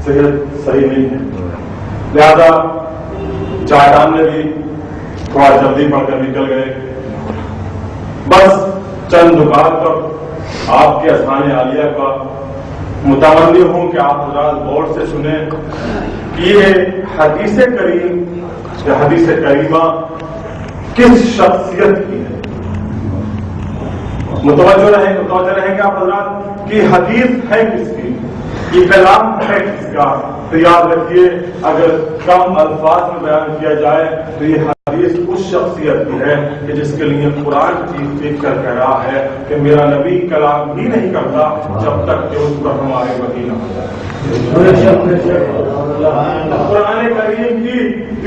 صحت صحیح نہیں ہے، لہذا جائیدان نے بھی تھوڑا جلدی پڑھ کر نکل گئے. بس چند دکان پر آپ کے اذہان عالیہ کا متمنی ہوں کہ آپ حضرات غور سے سنیں کہ یہ حدیث کریم یا حدیث کریمہ کس شخصیت کی ہے. متوجہ رہیں گے آپ حضرات کہ حدیث ہے کس کی، یہ کلام ہے کس کا. تو یاد رکھیے اگر کم الفاظ میں بیان کیا جائے تو یہ حدیث اس شخصیت کی ہے کہ جس کے لیے قرآن چیخ کر کہہ رہا ہے کہ میرا نبی کلام ہی نہیں کرتا جب تک کہ اس پر ہمارے وکیل نہ ہو جائے. قرآن کریم کی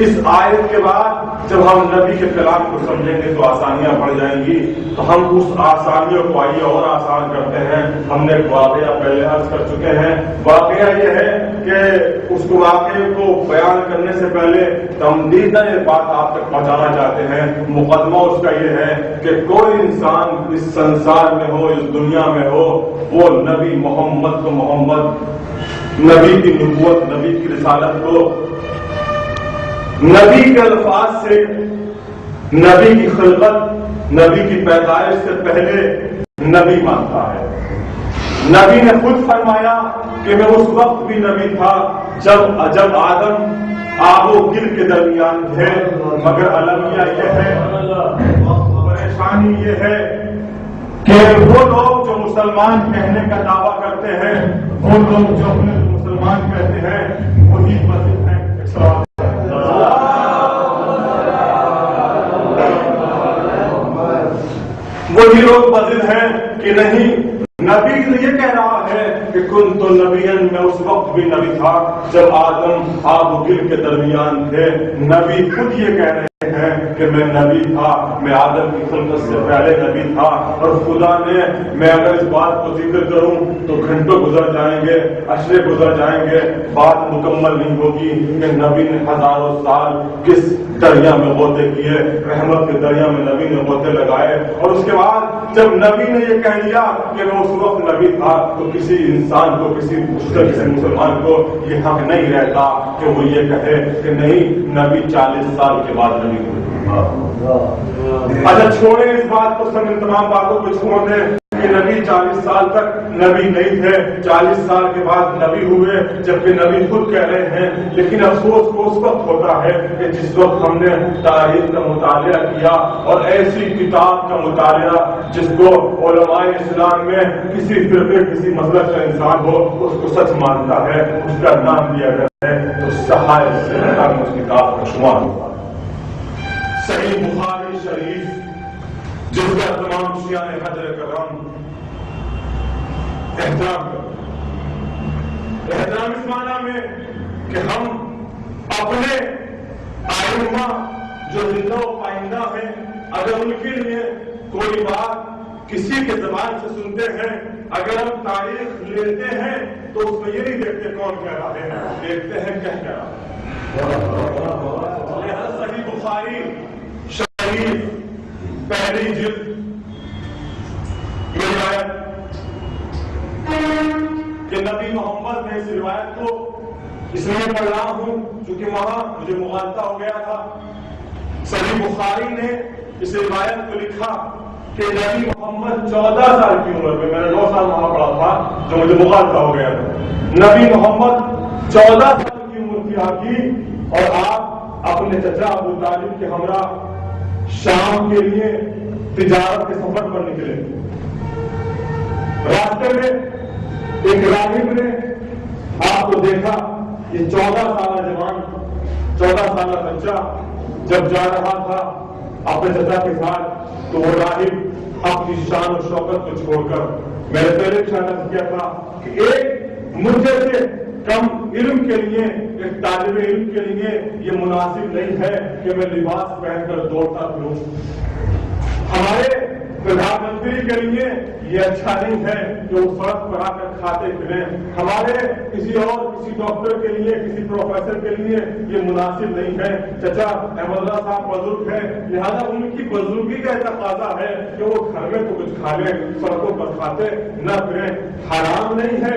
اس آیت کے بعد جب ہم نبی کے کلام کو سمجھیں گے تو آسانیاں بڑھ جائیں گی. تو ہم اس آسانیوں کو آئیے اور آسان کرتے ہیں. ہم نے ایک واقعہ پہلے عرض کر چکے ہیں. واقعہ یہ ہے کہ اس کو واقعے کو بیان کرنے سے پہلے تمدیدہ یہ بات آپ تک پہنچانا چاہتے ہیں. مقدمہ اس کا یہ ہے کہ کوئی انسان اس سنسار میں ہو، اس دنیا میں ہو، وہ نبی محمد کو نبی کی نبوت، نبی کی رسالت کو نبی کے الفاظ سے، نبی کی خلقت، نبی کی پیدائش سے پہلے نبی مانتا ہے. نبی نے خود فرمایا کہ میں اس وقت بھی نبی تھا جب آدم آب و گل کے درمیان تھے. مگر المیہ یہ ہے، پریشانی یہ ہے کہ وہ لوگ جو مسلمان کہنے کا دعویٰ کرتے ہیں، وہ لوگ جو اپنے مسلمان کہتے ہیں، وہی مسجد ہیں. وہی لوگ مسجد ہیں کہ نہیں. نبی یہ کہہ رہا ہے کہ کن تو نبیًا، میں اس وقت بھی نبی تھا جب آدم آب و گل کے درمیان تھے. نبی خود یہ کہہ رہے ہیں کہ میں نبی تھا، میں آدم کی خلقت سے پہلے نبی تھا. اور خدا نے، میں اگر اس بات کو ذکر کروں تو گھنٹوں گزر جائیں گے، اشرے گزر جائیں گے، بات مکمل نہیں ہوگی کہ نبی نے ہزاروں سال کس دریا میں غوطے کیے. رحمت کے دریا میں نبی نے غوطے لگائے. اور اس کے بعد جب نبی نے یہ کہہ دیا کہ میں اس وقت نبی تھا تو کسی انسان کو، کسی مسلمان کو یہ حق نہیں رہتا کہ وہ یہ کہے کہ نہیں نبی 40 سال کے بعد نبی ہوئے. اچھا چھوڑیں اس بات کو، سب ان تمام باتوں کو چھوڑ دیں کہ نبی 40 سال تک نبی نہیں تھے، 40 سال کے بعد نبی ہوئے، جبکہ نبی خود کہہ رہے ہیں. لیکن افسوس کو اس وقت ہوتا ہے کہ جس وقت ہم نے تاریخ کا مطالعہ کیا اور ایسی کتاب کا مطالعہ جس کو علماء اسلام میں کسی فرقے، کسی مذہب کا انسان ہو اس کو سچ مانتا ہے، اس کا نام دیا گیا ہے تو صحائف سے اس کتاب کا شمار ہوگا. صحیح بخاری شریف جس کا تمام شیعہ حضر کرام احترام کرتے ہیں. احترام اس معنی میں کہ ہم اپنے آئمہ جو زندہ و پائندہ ہیں، اگر ان کے لیے کوئی بات کسی کے زبان سے سنتے ہیں، اگر ہم تاریخ لیتے ہیں تو اس میں یہ نہیں دیکھتے کون کہہ رہا ہے، دیکھتے ہیں کیا کہہ رہا ہے. صحیح بخاری شریف پہلی جلد یہ روایت کہ نبی محمد نے اس روایت کو اس لیے پڑھ رہا ہوں کیونکہ وہاں مجھے مغالطہ ہو گیا تھا. صحیح بخاری نے اس روایت کو لکھا کہ نبی محمد 14 سال کی عمر میں، میں نے 2 سال وہاں پڑھا تھا جو مجھے مغالطہ ہو گیا تھا. نبی محمد 14 سال کی عمر کی آپ کی اور آپ اپنے چچا ابو طالب کے ہمراہ شام کے لیے تجارت کے سفر پر نکلے. راستے میں ایک راہب نے آپ کو دیکھا. یہ 14 سالہ جوان، 14 سالہ بچہ جب جا رہا تھا اپنے چچا کے ساتھ تو وہ راہب اپنی شان و شوکت کو چھوڑ کر، میں نے پہلے اشارہ کیا تھا کہ ایک مجھے سے کم علم کے لیے، ایک طالب علم کے لیے یہ مناسب نہیں ہے کہ میں لباس پہن کر دوڑتا پھروں. ہمارے پردھان منتری کے لیے یہ اچھا نہیں ہے کہ وہ سڑک پر آ کر کھاتے پھریں. ہمارے کسی ڈاکٹر کے لیے، کسی پروفیسر کے لیے یہ مناسب نہیں ہے. چچا احمد اللہ صاحب بزرگ ہے، لہذا ان کی بزرگی کا تقاضا ہے کہ وہ گھر میں تو کچھ کھا لیں، سڑکوں پر کھاتے نہ پھریں. حرام نہیں ہے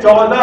14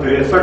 63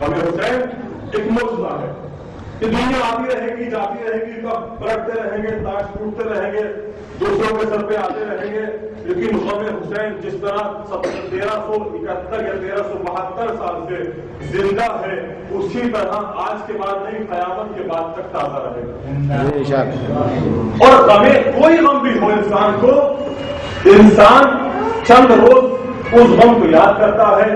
غم حسین ایک معجزہ ہے. یہ دنیا آتی رہے گی جاتی رہے گی, کب پلٹتے رہیں گے, تاج ٹوٹتے رہیں گے, دوسروں کے سر پہ آتے رہیں گے, لیکن غم حسین جس طرح 1371 یا 1372 سال سے زندہ ہے, اسی طرح آج کے بعد نہیں, قیامت کے بعد تک تازہ رہے گا. اور کوئی غم بھی ہو انسان کو, انسان چند روز اس غم کو یاد کرتا ہے.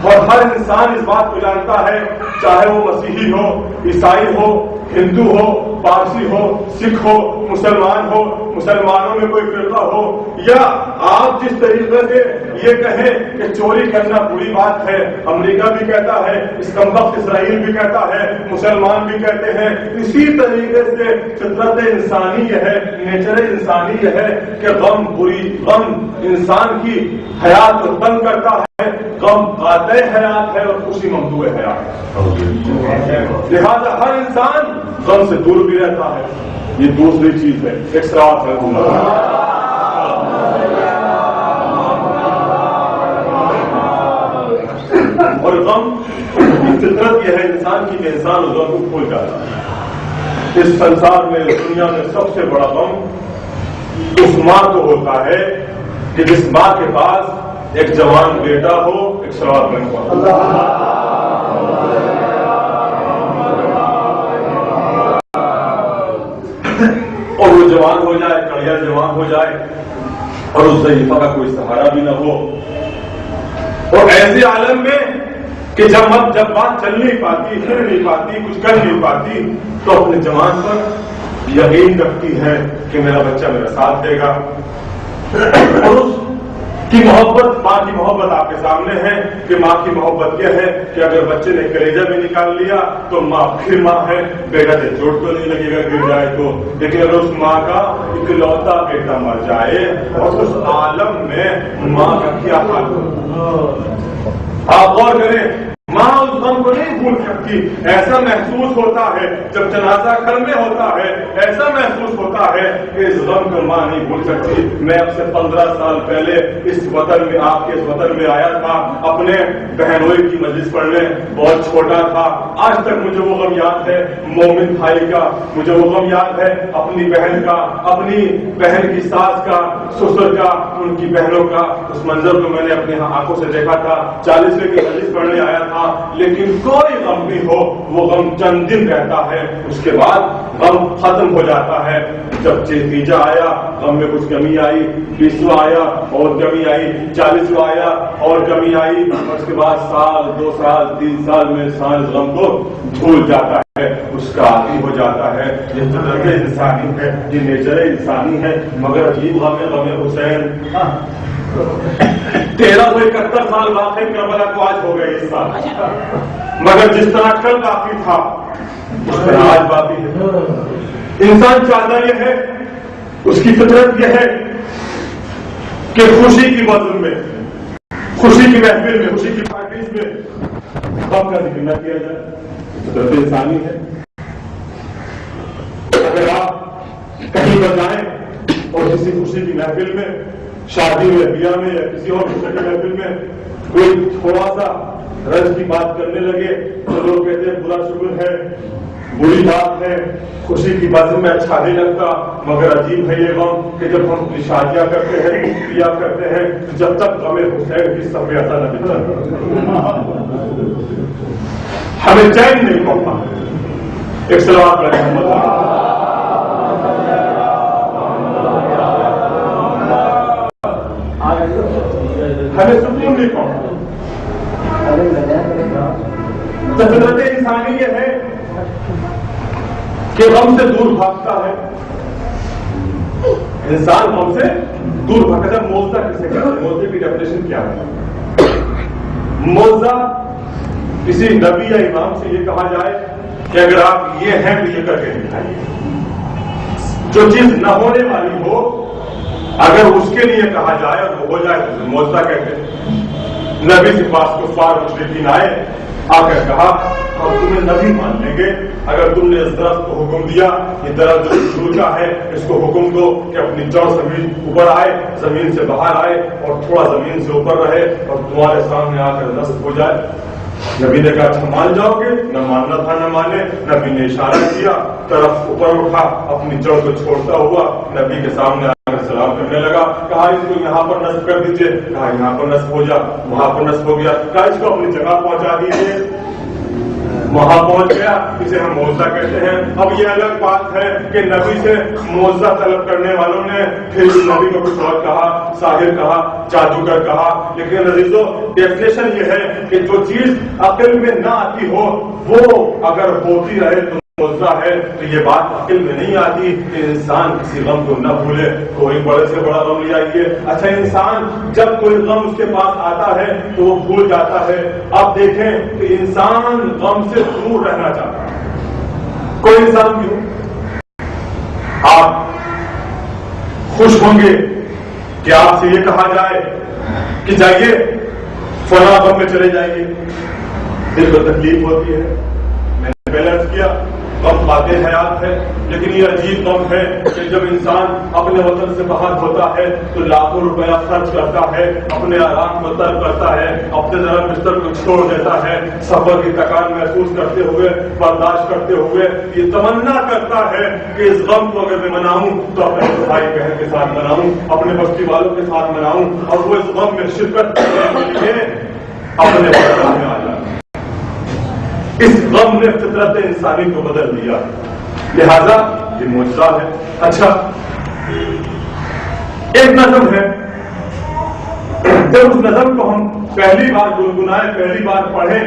اور ہر انسان اس بات کو جانتا ہے, چاہے وہ مسیحی ہو, عیسائی ہو, ہندو ہو, پارسی ہو, سکھ ہو, مسلمان ہو, مسلمانوں میں کوئی فرقہ ہو, یا آپ جس طریقے سے یہ کہیں کہ چوری کرنا بری بات ہے, امریکہ بھی کہتا ہے, اس کمبخت اسرائیل بھی کہتا ہے, مسلمان بھی کہتے ہیں, اسی طریقے سے فطرت انسانی یہ ہے, نیچر انسانی یہ ہے کہ غم انسان کی حیات کو تنگ کرتا ہے, غم قاطع حیات ہے اور خوشی ممدوع حیات. لہذا ہر انسان غم سے دور بھی رہتا ہے. یہ دوسری چیز ہے, ایک سراغ ہے. اور غم کی فطرت یہ ہے انسان کی کہ انسان اس غم کو بھول جاتا ہے. اس سنسار میں, دنیا میں سب سے بڑا غم اس ماں کو ہوتا ہے کہ جس ماں کے پاس ایک جوان بیٹا ہو, ایک شراب میں ہوا, اور وہ جوان ہو جائے, کڑیا جوان ہو جائے, اور اس ضعیفہ کا کوئی سہارا بھی نہ ہو, اور ایسے عالم میں کہ جب بات چل نہیں پاتی, پھر نہیں پاتی, کچھ کر نہیں پاتی, تو اپنے جوان پر یقین رکھتی ہے کہ میرا بچہ میرا ساتھ دے گا. اور اس کی محبت, ماں کی محبت آپ کے سامنے ہے کہ ماں کی محبت کیا ہے کہ اگر بچے نے کلیجہ بھی نکال لیا تو ماں پھر ماں ہے, بیٹا سے چوٹ تو نہیں لگے گا گر جائے تو, لیکن اگر اس ماں کا اکلوتا بیٹا مر جائے اور اس عالم میں ماں کا کیا حال ہو. آپ غور کریں, ماں اس غم کو نہیں بھول سکتی. ایسا محسوس ہوتا ہے جب جنازہ گھر میں ہوتا ہے, ایسا محسوس ہوتا ہے کہ اس غم کو ماں نہیں بھول سکتی. میں اب سے 15 سال پہلے اس وطن میں, آپ کے اس وطن میں آیا تھا اپنے بہنوئی کی مجلس پڑھنے, بہت چھوٹا تھا. آج تک مجھے وہ غم یاد ہے مومن بھائی کا, مجھے وہ غم یاد ہے اپنی بہن کا, اپنی بہن کی ساس کا, سسر کا, ان کی بہنوں کا. اس منظر کو میں نے اپنے آنکھوں سے دیکھا تھا. 40ویں کی مجلس پڑھنے آیا تھا, لیکن کوئی غم بھی ہو وہ غم چند دن رہتا ہے, اس کے بعد غم ختم ہو جاتا ہے. جب تیجا آیا غم میں کچھ کمی آئی, 20واں آیا اور کمی آئی, 40واں آیا اور کمی آئی, اس کے بعد سال, 2 سال, 3 سال میں انسان اس غم کو بھول جاتا ہے, اس کا عادی ہو جاتا ہے. یہ فطرت انسانی ہے, یہ نیچر انسانی ہے. مگر عجیب غم ہے غم حسین. 1371 سال واقعی کربلا کو آج ہو گئے اس سال, مگر جس طرح کل باقی تھا اس طرح آج باقی ہے. انسان چاہتا یہ ہے, اس کی فطرت یہ ہے کہ خوشی کی بزم میں, خوشی کی محفل میں, خوشی کی پارٹیز میں غم کا ذکر نہ کیا جائے. فطرت انسانی ہے. اگر آپ کہیں پر جائیں اور کسی خوشی کی محفل میں, شادی میں, بیاہ میں یا کسی اور خوشی کی محفل میں کوئی تھوڑا سا رنج کی بات کرنے لگے تو لوگ کہتے ہیں برا شکر ہے, بری بات ہے, خوشی کی باتوں میں اچھا نہیں لگتا. مگر عجیب ہے یہ غم کہ جب ہم اپنی شادیاں کرتے ہیں, بیاہ کرتے ہیں, جب تک غم حسین کی سفیدہ نہ ملتا ہمیں چین نہیں پڑتا. ایک سلام پر ہمیں سکون نہیں پڑتا. فطرت انسانی یہ ہے کہ غم سے دور بھاگتا ہے. انسان غم سے دور بھاگتا ہے. موزہ کسے کہتے ہیں؟ موزے کی ڈیفینیشن کیا ہے؟ موزہ کسی نبی یا امام سے یہ کہا جائے کہ اگر آپ یہ ہیں تو یہ کر کے دکھائیے. جو چیز نہ ہونے والی ہو اگر اس کے لیے کہا جائے اور وہ ہو جائے تو موجزہ کہتے ہیں. نبی کے پاس کفار مشرکین آئے, آ کر کہا ہم تمہیں نبی مان لیں گے اگر تم نے اس درخت کو حکم دیا, یہ درخت جو شروع کا ہے اس کو حکم دو کہ اپنی جڑ زمین اوپر آئے, زمین سے باہر آئے اور تھوڑا زمین سے اوپر رہے اور تمہارے سامنے آ کر نصب ہو جائے. نبی نے کہا اچھا مان جاؤ گے؟ نہ ماننا تھا نہ مانے. نبی نے اشارہ کیا, طرف اوپر اٹھا, اپنی جڑ کو چھوڑتا ہوا نبی کے سامنے سلام کرنے لگا. کہا اس کو یہاں پر نصب کر دیجیے. کہا یہاں پر نصب ہو جا. وہاں پر نصب ہو گیا. کہا اس کو اپنی جگہ پہنچا دیجیے. وہاں پہنچ گیا. اسے ہم معجزہ کہتے ہیں. اب یہ الگ بات ہے کہ نبی سے معجزہ طلب کرنے والوں نے پھر نبی کو کچھ اور کہا, ساحر کہا, جادوگر کہا. لیکن عزیزو ڈیفینیشن یہ ہے کہ جو چیز عقل میں نہ آتی ہو وہ اگر ہوتی رہے تو معجزہ ہے. تو یہ بات عقل میں نہیں آتی کہ انسان کسی غم کو نہ بھولے. کوئی بڑے سے بڑا غم لے آئیے. اچھا انسان جب کوئی غم اس کے پاس آتا ہے تو وہ بھول جاتا ہے. آپ دیکھیں کہ انسان غم سے دور رہنا چاہتا ہے. کوئی انسان بھی ہو, آپ خوش ہوں گے کہ آپ سے یہ کہا جائے کہ جائیے فلاں غم میں چلے جائیے. دل کو تکلیف ہوتی ہے. میں نے بیلنس کیا, غم قاطع حیات ہے. لیکن یہ عجیب غم ہے کہ جب انسان اپنے وطن سے باہر ہوتا ہے تو لاکھوں روپیہ خرچ کرتا ہے, اپنے آرام کو ترک کرتا ہے, اپنے نرم بستر کو چھوڑ دیتا ہے, سفر کی تکان محسوس کرتے ہوئے, برداشت کرتے ہوئے یہ تمنا کرتا ہے کہ اس غم کو اگر میں مناؤں تو اپنے بھائی بہن کے ساتھ مناؤں, اپنے بستی والوں کے ساتھ مناؤں, اور وہ اس غم میں شرکت کرنے کے لیے اپنے وطن میں آ جائے. اس غم نے فطرت انسانی کو بدل دیا. لہذا یہ معجزہ ہے. اچھا ایک نظم ہے, جب اس نظم کو ہم پہلی بار گنگنائے, پہلی بار پڑھیں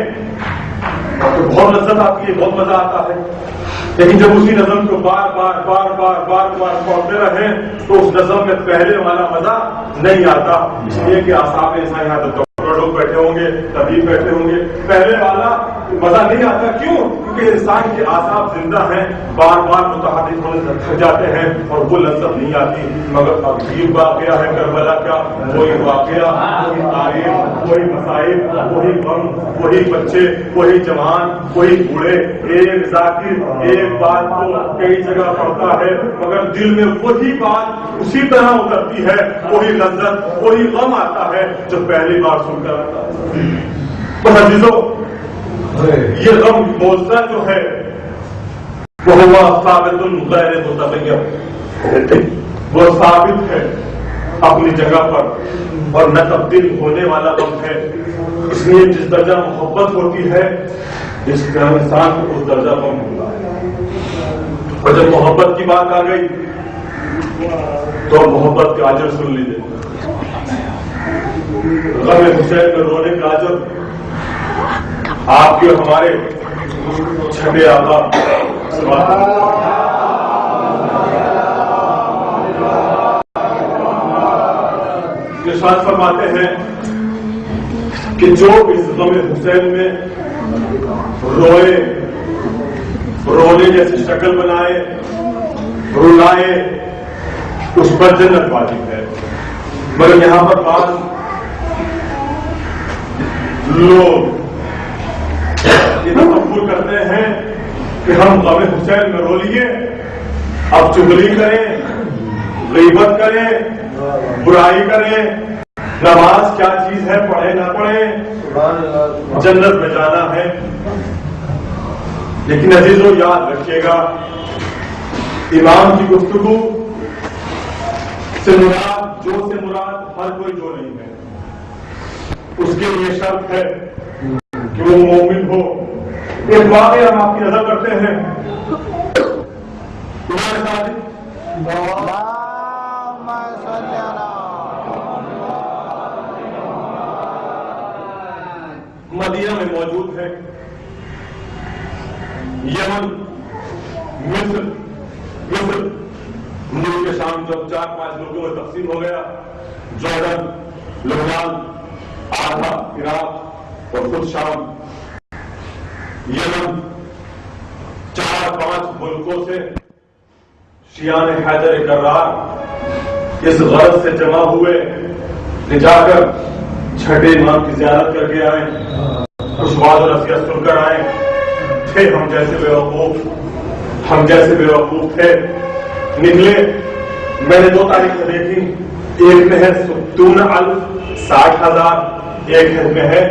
تو بہت لذت آتی ہے, بہت مزہ آتا ہے. لیکن جب اسی نظم کو بار بار بار بار بار بار پڑھتے رہیں تو اس نظم میں پہلے والا مزہ نہیں آتا. اس لیے کہ اعصاب انسان یہاں تک لوگ بیٹھے ہوں گے, طبیب بیٹھے ہوں گے, پہلے والا مزہ نہیں آتا. کیوں؟ کیونکہ انسان کے اعصاب زندہ ہیں, بار بار متحرک ہونے سے تھک جاتے ہیں اور وہ لذت نہیں آتی. مگر عجیب واقعہ ہے کربلا کا. وہی واقعہ, وہی تاریخ, وہی مسائل, وہی غم, وہی بچے, وہی جوان, وہی بوڑھے. ایک ذاکر ایک بات کو کئی جگہ پڑھتا ہے مگر دل میں وہی بات اسی طرح اترتی ہے. وہی لذت, وہی غم آتا ہے جو پہلی بار سن کر آتا ہے. بس عزیزو یہ غم معجزہ جو ہے وہ ہوا ثابت غیر متغیر, وہ ثابت ہے اپنی جگہ پر اور نہ تبدیل ہونے والا غم ہے. اس لیے جس درجہ محبت ہوتی ہے جس طرح انسان کو اس درجہ غم ہوتا ہے. اور جب محبت کی بات آ گئی تو محبت کا اجر سن لیجیے. غم حسین میں رونے کا اجر آپ کے ہمارے چھٹے آقا ارشاد فرماتے ہیں کہ جو اس غم حسین میں روئے, رونے جیسی شکل بنائے, رلائے, اس پر جنت واجب ہے. مگر یہاں پر بعض لوگ یہ تصور کرتے ہیں کہ ہم غم حسین میں رو لیے, اب چغلی کریں, غیبت کریں, برائی کریں, نماز کیا چیز ہے, پڑھے نہ پڑھیں, جنت میں جانا ہے. لیکن عزیزو یاد رکھیے گا امام کی گفتگو سے مراد جو سے مراد ہر کوئی جو نہیں ہے. اس کے لیے شرط ہے کہ وہ مومن ہو. ایک واقعہ ہم آپ کی نظر کرتے ہیں. مدینہ میں موجود ہے. یمن, مصر, ملک کے شام جب 4-5 ملکوں میں تقسیم ہو گیا, جوردن, لبنان, آدھا عراق اور خود شام. یمن 4-5 ملکوں سے شیعان حیدر کرار اس غرض سے جمع ہوئے کہ جا کر چھٹے امام کی زیارت کر کے آئے, کچھ بات اور نصیحت سن کر آئے. تھے ہم جیسے بے وقوف تھے. نکلے. میں نے 2 تاریخیں دیکھی. ایک میں ہے 60,000, ایک میں ہے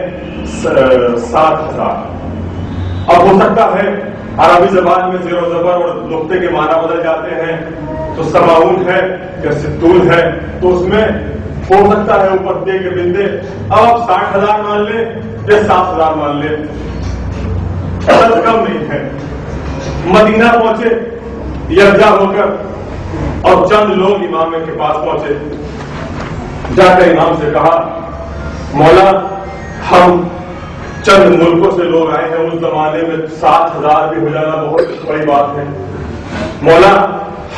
60,000. اب ہو سکتا ہے عربی زبان میں زیر و زبر اور نقطے کے معنی بدل جاتے ہیں، تو سماؤن ہے یا ستون ہے، تو اس میں ہو سکتا ہے اوپر دے کے بندے. اب آپ 60,000 مان لیں یا 7,000 مان لیں، عدد کم نہیں ہے. مدینہ پہنچے یکجا ہو کر اور چند لوگ امام کے پاس پہنچے. جا کر امام سے کہا مولا ہم چند ملکوں سے لوگ آئے ہیں، اس زمانے میں 7,000 بھی ہو جانا بہت بڑی بات ہے. مولا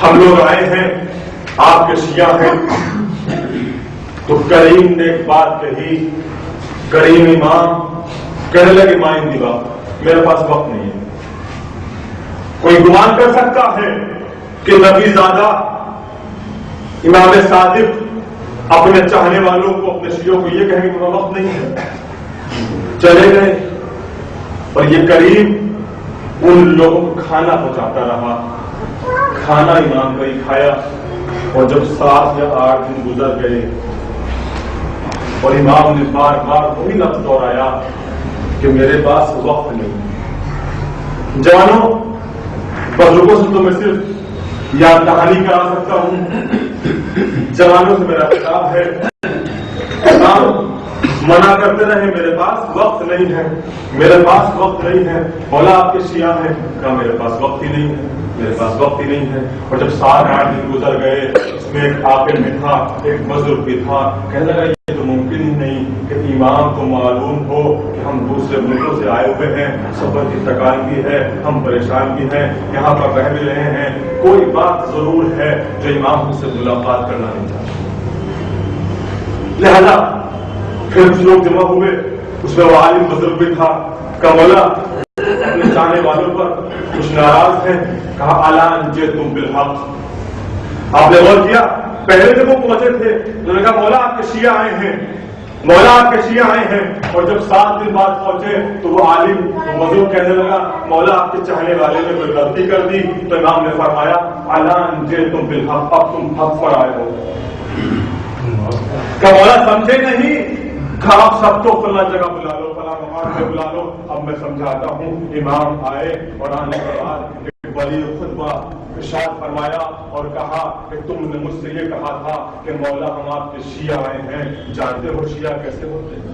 ہم لوگ آئے ہیں، آپ کے شیعہ ہیں. تو کریم نے ایک بات کہی، کریم امام کہنے لگے مائن دی بات، میرے پاس وقت نہیں ہے. کوئی گمان کر سکتا ہے کہ نبی زادہ امام صادق اپنے چاہنے والوں کو، اپنے شیعوں کو یہ کہیں کہ وقت نہیں ہے؟ چلے گئے اور یہ کریم ان لوگوں کو کھانا پہنچاتا رہا. کھانا امام کا ہی کھایا، اور جب 7 یا 8 دن گزر گئے اور امام نے بار بار وہی لفظ دہرایا کہ میرے پاس وقت نہیں. جوانوں، بزرگوں سے تو میں صرف یاد دہانی کرا سکتا ہوں، جوانوں سے میرا خطاب ہے، امام منع کرتے رہے میرے پاس وقت نہیں ہے، میرے پاس وقت نہیں ہے. مولا آپ کے شیعہ ہیں، کہا میرے پاس وقت ہی نہیں ہے، میرے پاس وقت ہی نہیں ہے. اور جب 7-8 دن گزر گئے، اس میں ایک عاقل بھی تھا، ایک بزرگ بھی تھا. کہنے لگا یہ تو ممکن ہی نہیں کہ امام کو معلوم ہو کہ ہم دوسرے ملکوں سے آئے ہوئے ہیں، سفر کی تکان بھی ہے، ہم پریشان بھی ہیں، یہاں پر رہ بھی رہے ہیں. کوئی بات ضرور ہے جو امام سے ملاقات کرنا نہیں چاہتے. لہذا پھر کچھ لوگ جمع ہوئے، اس میں وہ عالم بزرگ بھی تھا. کہا مولا اپنے چاہنے والوں پر کچھ ناراض ہیں. کہا الان جئتم بالحق. آپ نے غور کیا، پہلے جب وہ پہنچے تھے انہوں نے کہا مولا آپ کے شیعہ آئے ہیں، مولا آپ کے شیعہ آئے ہیں. اور جب 7 دن بعد پہنچے تو وہ عالم وہ بزرگ کہنے لگا مولا آپ کے چاہنے والے نے کوئی غلطی کر دی. تو امام نے فرمایا الان جئتم بالحق، اب تم حق پر آئے ہو. کہ مولا سمجھے نہیں، آپ سب کو فلاں جگہ بلا لو، فلاں مقام پہ بلا لو. اب میں سمجھاتا ہوں. امام آئے اور آنے کے بعد ایک بڑی خطبہ ارشاد فرمایا اور کہا کہ تم نے مجھ سے یہ کہا تھا کہ مولا ہم آپ کے شیعہ آئے ہیں. جانتے ہو شیعہ کیسے ہوتے ہیں؟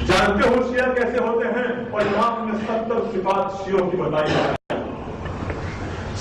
جانتے ہو شیعہ کیسے ہوتے ہیں؟ اور امام نے 70 صفات شیعوں کی بتائی ہے.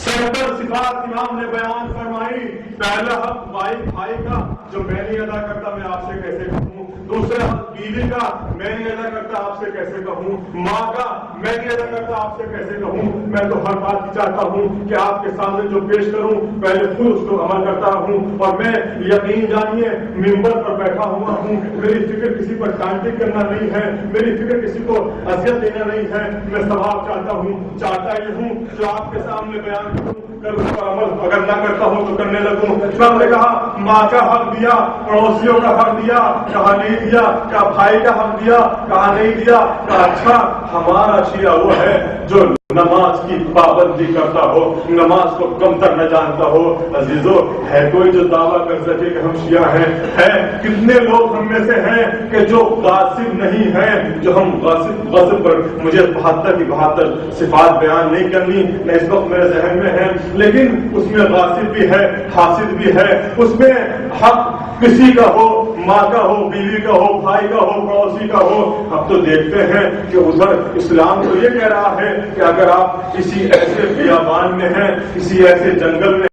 70 صفات امام نے بیان فرمائی. پہلا حق بھائی کا جو میں نہیں ادا کرتا میں آپ سے کیسے کہوں. دوسرا حق بیوی کا میں نہیں ادا کرتا آپ سے کیسے کہوں. ماں کا میں نہیں ادا کرتا آپ سے کیسے کہوں. میں تو ہر بات کی چاہتا ہوں کہ آپ کے سامنے جو پیش کروں پہلے خود اس کو عمل کرتا ہوں. اور میں یقین جانیے ممبر پر بیٹھا ہوا ہوں، میری فکر کسی پر ٹانٹی کرنا نہیں ہے، میری فکر کسی کو اذیت دینا نہیں ہے. میں ثواب چاہتا ہوں، چاہتا یہ ہوں جو آپ کے سامنے بیان کروں کر اس پر عمل اگر نہ کرتا ہوں تو کرنے لگوں. اسلام نے کہا ماں کا حق دیا، پڑوسیوں کا حق دیا، کہا نہیں دیا. کہا بھائی کا حق دیا، کہا نہیں دیا. کہا اچھا ہمارا شیعہ وہ ہے جو نماز کی پابندی کرتا ہو، نماز کو کم تر نہ جانتا ہو. عزیزو ہے کوئی جو دعویٰ کر سکے کہ ہم شیعہ ہیں؟ ہے کتنے لوگ ہم میں سے ہیں کہ جو غاصب نہیں ہیں، جو ہم غصب پر مجھے 72 کی 72 صفات بیان نہیں کرنی نہ اس وقت میرے ذہن میں ہے، لیکن اس میں غاصب بھی ہے، حاسد بھی ہے. اس میں حق کسی کا ہو، ماں کا ہو، بیوی کا ہو، بھائی کا ہو، پڑوسی کا ہو. اب تو دیکھتے ہیں کہ ادھر اسلام تو یہ کہہ رہا ہے کہ اگر آپ کسی ایسے بیابان میں ہیں، کسی ایسے جنگل میں